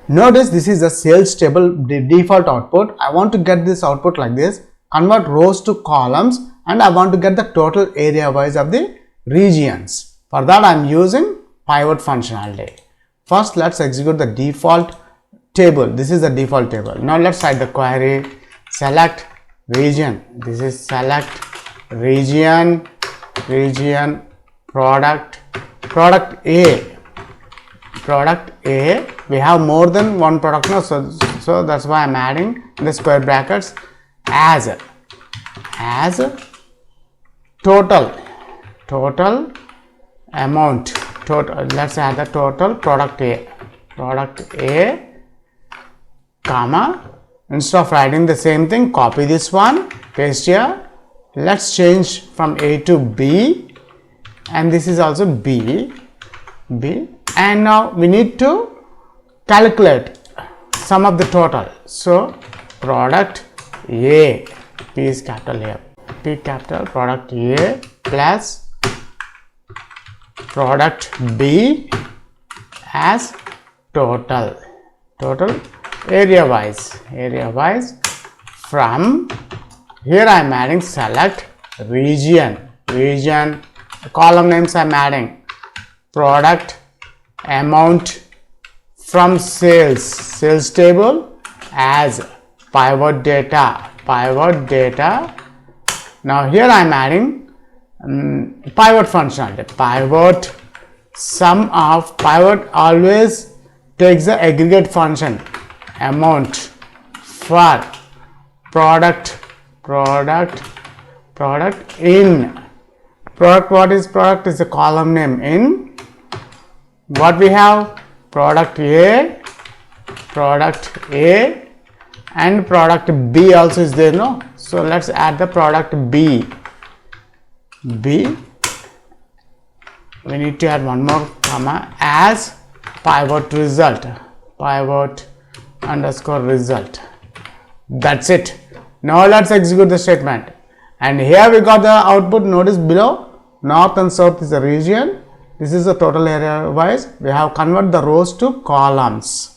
Notice this is the sales table default output. I want to get this output like this. Convert rows to columns, and I want to get the total area wise of the regions. For that I am using pivot functionality. First let's execute the default table. This is the default table. Now let's write the query. Select region. This is select region product A. Product A. We have more than one product now, so that's why I'm adding in the square brackets as total amount. Let's add the total product A comma. Instead of writing the same thing, copy this one, paste here. Let's change from A to B, and this is also B. And now we need to calculate sum of the total. So product A, P is capital here, P capital, product A plus product B as total area wise. From here I am adding select region, column names I am adding product amount from sales table as pivot data. Now here I am adding pivot functionality. Pivot sum of pivot always takes the aggregate function amount for product in product. What is product? Is a column name. In what we have, product A and product B also is there, no? So let's add the product B. We need to add one more comma as pivot result, pivot underscore result. That's it. Now let's execute the statement, and here we got the output. Notice below, north and south is the region. This is the total area wise. We have convert the rows to columns.